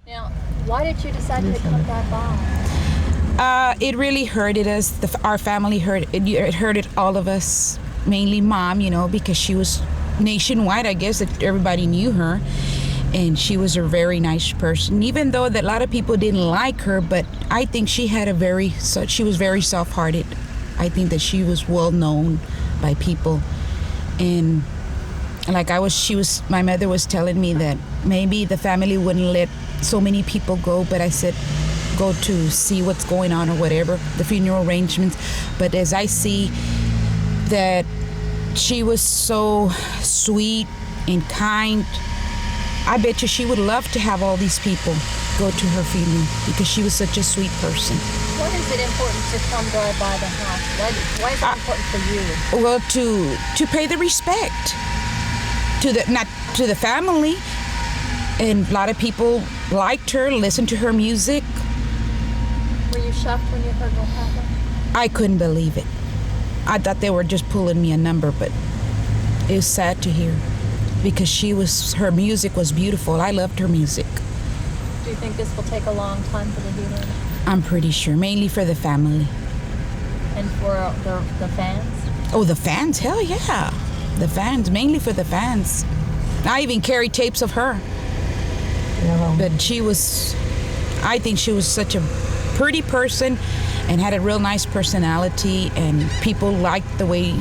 Now, why did you decide to come drive by? It really hurted us. Our family hurt. It hurted all of us, mainly Mom, because she was nationwide. I guess that everybody knew her, and she was a very nice person. Even though that a lot of people didn't like her, but I think she had she was very soft-hearted. I think that she was well known by people, and my mother was telling me that maybe the family wouldn't let so many people go, but I said, go to see what's going on or whatever, the funeral arrangements. But as I see that she was so sweet and kind, I bet you she would love to have all these people go to her funeral because she was such a sweet person. Why is it important to come drive by the house? Why is it important for you? Well, to pay the respect not to the family, and a lot of people liked her, listened to her music. Were you shocked when you heard what happened? I couldn't believe it. I thought they were just pulling me a number, but it was sad to hear because her music was beautiful. I loved her music. Do you think this will take a long time for the healing? I'm pretty sure, mainly for the family. And for the fans? Oh, the fans? Hell yeah. The fans, mainly for the fans. I even carry tapes of her. Yeah. But I think she was such a pretty person and had a real nice personality, and people liked the way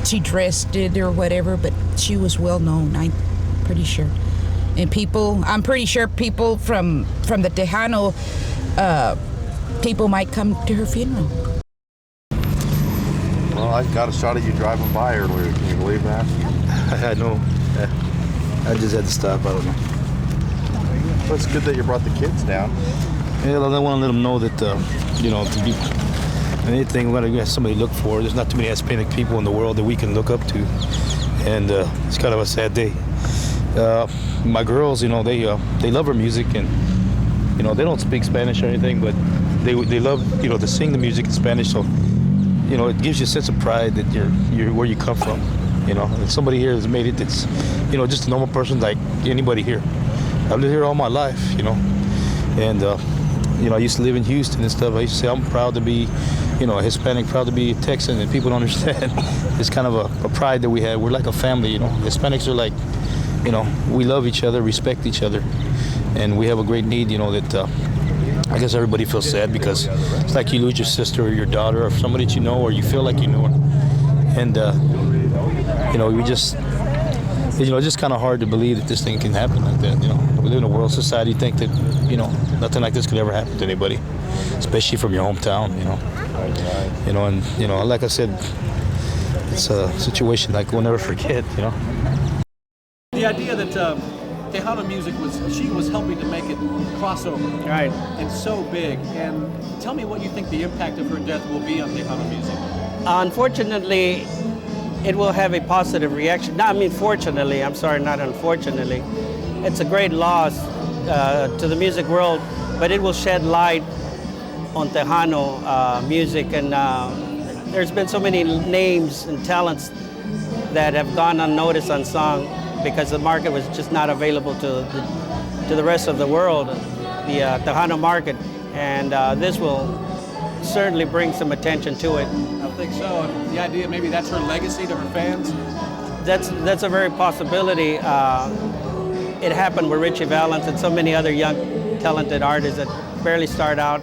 she dressed it or whatever, but she was well known, I'm pretty sure. And I'm pretty sure people from the Tejano, people might come to her funeral. Well, I got a shot of you driving by earlier. Can you believe that? I know. I just had to stop. I don't know. Well, it's good that you brought the kids down. Yeah, I want to let them know that, to be anything, we got to have somebody to look for. There's not too many Hispanic people in the world that we can look up to. And it's kind of a sad day. My girls, they love her music, and, they don't speak Spanish or anything, but they love, to sing the music in Spanish. So, it gives you a sense of pride that you're where you come from, and somebody here has made it that's, just a normal person like anybody here. I've lived here all my life, and, I used to live in Houston and stuff. I used to say I'm proud to be, a Hispanic, proud to be a Texan, and people don't understand. It's kind of a pride that we have. We're like a family, Hispanics are like, we love each other, respect each other, and we have a great need, that I guess everybody feels sad because it's like you lose your sister or your daughter or somebody that you know or you feel like you know her. And, we just, it's just kind of hard to believe that this thing can happen like that, We live in a world society, think that, nothing like this could ever happen to anybody, especially from your hometown, and, like I said, it's a situation like we'll never forget, The idea that Tejano music she was helping to make it crossover. Right. It's so big. And tell me what you think the impact of her death will be on Tejano music. Unfortunately, it will have a positive reaction. No, I mean, fortunately, I'm sorry, not unfortunately. It's a great loss to the music world, but it will shed light on Tejano music. And there's been so many names and talents that have gone unnoticed, unsung, because the market was just not available to the rest of the world, the Tejano market, and this will certainly bring some attention to it. I think so. And the idea maybe that's her legacy to her fans? That's a very possibility. It happened with Richie Valens and so many other young, talented artists that barely start out,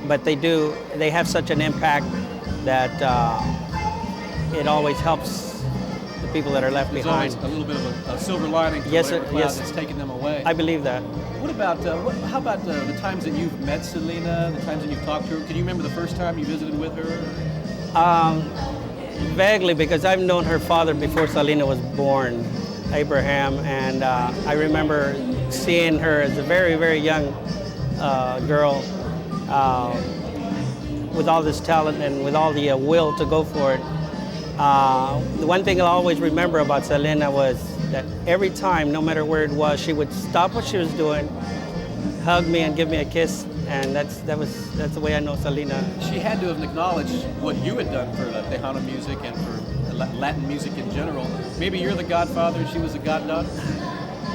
but they have such an impact that it always helps people that are left behind. There's always a little bit of a silver lining to whatever cloud that's taking them away. I believe that. What about, how about the times that you've met Selena, the times that you've talked to her? Can you remember the first time you visited with her? Vaguely, because I've known her father before Selena was born, Abraham, and I remember seeing her as a very, very young girl with all this talent and with all the will to go for it. The one thing I'll always remember about Selena was that every time, no matter where it was, she would stop what she was doing, hug me and give me a kiss, and that's the way I know Selena. She had to have acknowledged what you had done for Tejano music and for Latin music in general. Maybe you're the godfather and she was the goddaughter?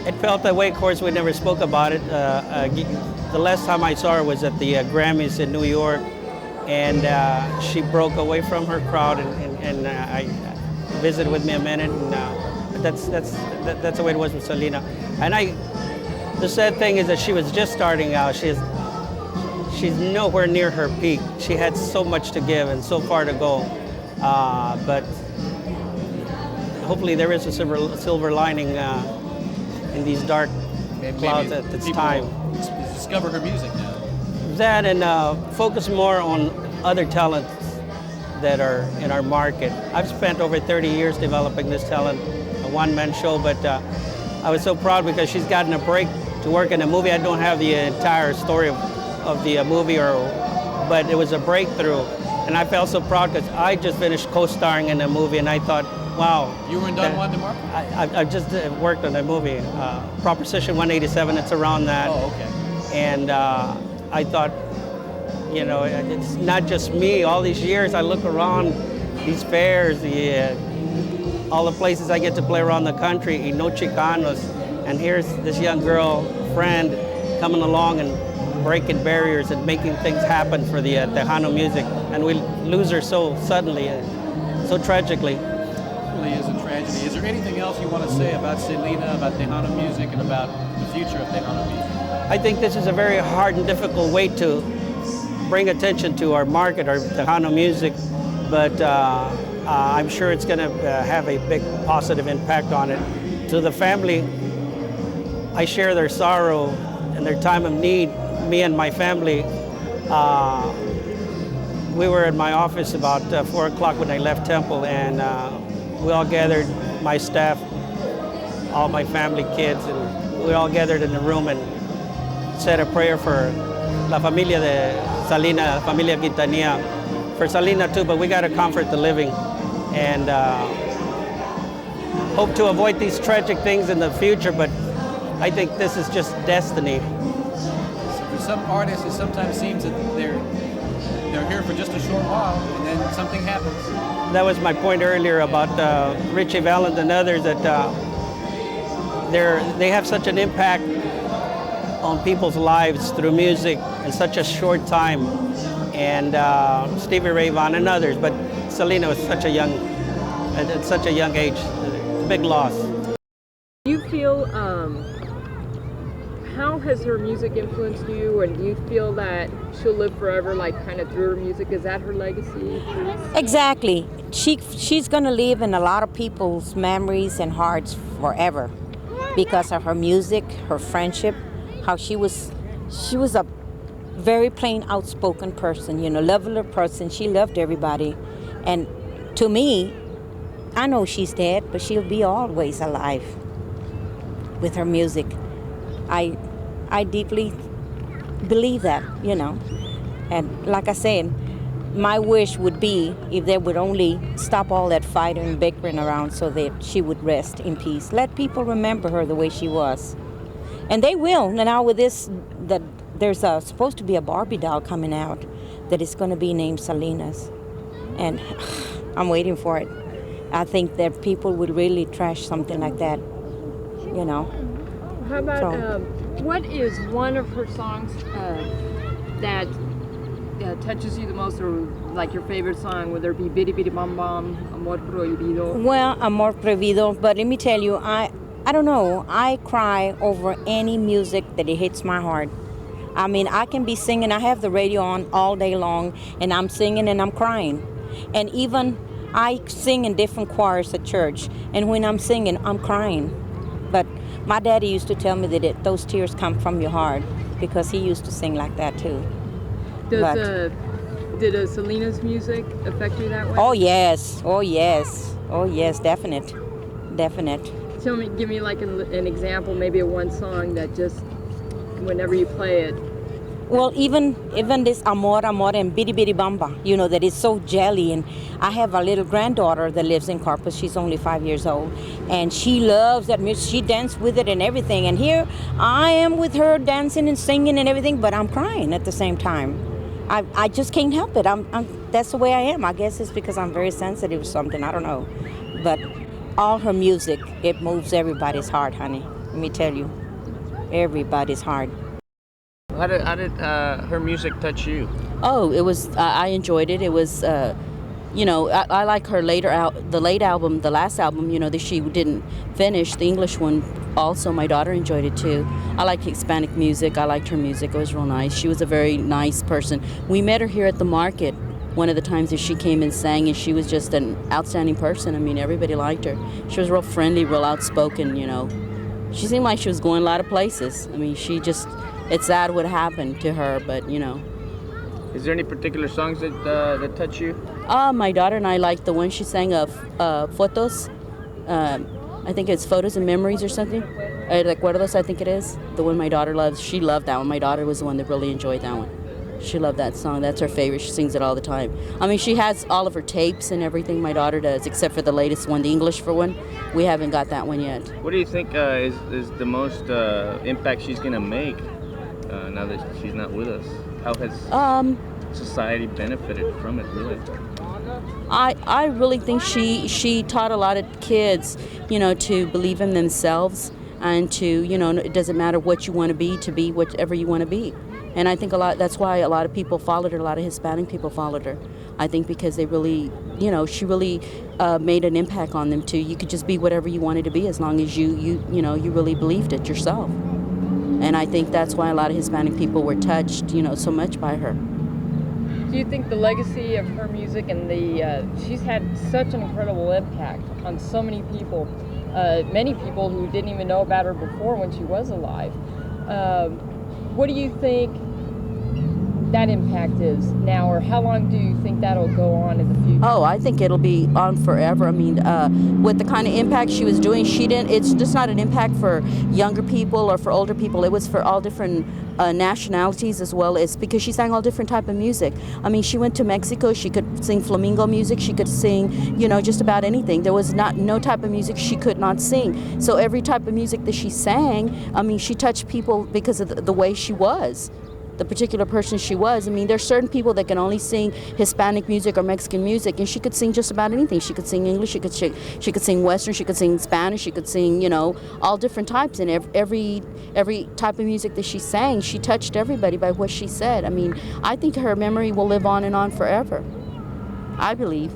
it felt that way. Of course, we never spoke about it. The last time I saw her was at the Grammys in New York, and she broke away from her crowd and I visited with me a minute, and that's the way it was with Selena. And the sad thing is that she was just starting out. She's nowhere near her peak. She had so much to give and so far to go, but hopefully there is a silver lining in these dark clouds at this time. Discover her music now. That and focus more on other talents that are in our market. I've spent over 30 years developing this talent, a one-man show, but I was so proud because she's gotten a break to work in a movie. I don't have the entire story of the movie, but it was a breakthrough. And I felt so proud because I just finished co-starring in a movie, and I thought, wow. You were in Don Juan de Marco? I just worked on a movie, Proposition 187, it's around that. Oh, okay. And I thought, you know, it's not just me. All these years I look around these fairs, all the places I get to play around the country, y no Chicanos, and here's this young girl, friend, coming along and breaking barriers and making things happen for the Tejano music. And we lose her so suddenly, so tragically. It really is a tragedy. Is there anything else you want to say about Selena, about Tejano music, and about the future of Tejano music? I think this is a very hard and difficult way to bring attention to our market, our Tejano music, but I'm sure it's going to have a big positive impact on it. To the family, I share their sorrow and their time of need. Me and my family, we were in my office about 4 o'clock when I left Temple, and we all gathered, my staff, all my family, kids, and we all gathered in the room and said a prayer for la familia de Selena, familia Quintanilla, for Selena too, but we got to comfort the living and hope to avoid these tragic things in the future, but I think this is just destiny. For some artists, it sometimes seems that they're here for just a short while and then something happens. That was my point earlier about Richie Valens and others, that they have such an impact on people's lives through music in such a short time, and Stevie Ray Vaughan and others. But Selena was such a young, at such a young age, big loss. Do you feel, how has her music influenced you, and do you feel that she'll live forever, like kind of through her music? Is that her legacy? Exactly. She's going to live in a lot of people's memories and hearts forever because of her music, her friendship, how she was a very plain, outspoken person, you know, lovely person. She loved everybody. And to me, I know she's dead, but she'll be always alive with her music. I deeply believe that, you know. And like I said, my wish would be if they would only stop all that fighting and bickering around so that she would rest in peace. Let people remember her the way she was. And they will. And now with this, that there's supposed to be a Barbie doll coming out that is going to be named Selena's. And I'm waiting for it. I think that people would really trash something like that, you know. How about, what is one of her songs that touches you the most, or like your favorite song, whether it be Bidi Bidi Bam Bam, Amor Prohibido? Well, Amor Prohibido, but let me tell you, I don't know, I cry over any music that it hits my heart. I mean, I can be singing, I have the radio on all day long, and I'm singing and I'm crying. And even I sing in different choirs at church, and when I'm singing, I'm crying. But my daddy used to tell me that those tears come from your heart, because he used to sing like that too. Did Selena's music affect you that way? Oh yes, definite. Give me like an example, maybe of one song that just, whenever you play it. Well, even this Amor, and Bidi Bidi Bamba, you know, that is so jelly. And I have a little granddaughter that lives in Corpus. She's only 5 years old. And she loves that music. She dances with it and everything. And here I am with her dancing and singing and everything, but I'm crying at the same time. I just can't help it. That's the way I am. I guess it's because I'm very sensitive or something. I don't know. But all her music, it moves everybody's heart, honey. Let me tell you, everybody's hard. How did her music touch you? Oh, it was. I enjoyed it. It was. I like her the late album, the last album. That she didn't finish, the English one. Also, my daughter enjoyed it too. I like Hispanic music. I liked her music. It was real nice. She was a very nice person. We met her here at the market one of the times that she came and sang, and she was just an outstanding person. I mean, everybody liked her. She was real friendly, real outspoken. She seemed like she was going a lot of places. I mean, it's sad what happened to her, but Is there any particular songs that touch you? My daughter and I liked the one she sang of Fotos. I think it's Photos and Memories or something. Recuerdos, I think it is. The one my daughter loves. She loved that one. My daughter was the one that really enjoyed that one. She loved that song. That's her favorite. She sings it all the time. I mean, she has all of her tapes and everything, my daughter does, except for the latest one, the English for one. We haven't got that one yet. What do you think is the most impact she's going to make now that she's not with us? How has society benefited from it, really? I really think she taught a lot of kids, to believe in themselves and to, it doesn't matter what you want to be whatever you want to be. And I think that's why a lot of people followed her, a lot of Hispanic people followed her. I think because they really, she really made an impact on them too. You could just be whatever you wanted to be as long as you really believed it yourself. And I think that's why a lot of Hispanic people were touched, so much by her. Do you think the legacy of her music and she's had such an incredible impact on so many people who didn't even know about her before when she was alive? What do you think that impact is now, or how long do you think that'll go on in the future? Oh, I think it'll be on forever. I mean, with the kind of impact she was doing, it's just not an impact for younger people or for older people. It was for all different nationalities as well, as because she sang all different type of music. I mean, she went to Mexico, she could sing flamenco music, she could sing, just about anything. There was no type of music she could not sing. So every type of music that she sang, I mean, she touched people because of the way she was. The particular person she was. I mean, there's certain people that can only sing Hispanic music or Mexican music, and she could sing just about anything. She could sing English, she could sing Western, she could sing Spanish, she could sing, all different types. And every type of music that she sang, she touched everybody by what she said. I mean, I think her memory will live on and on forever. I believe,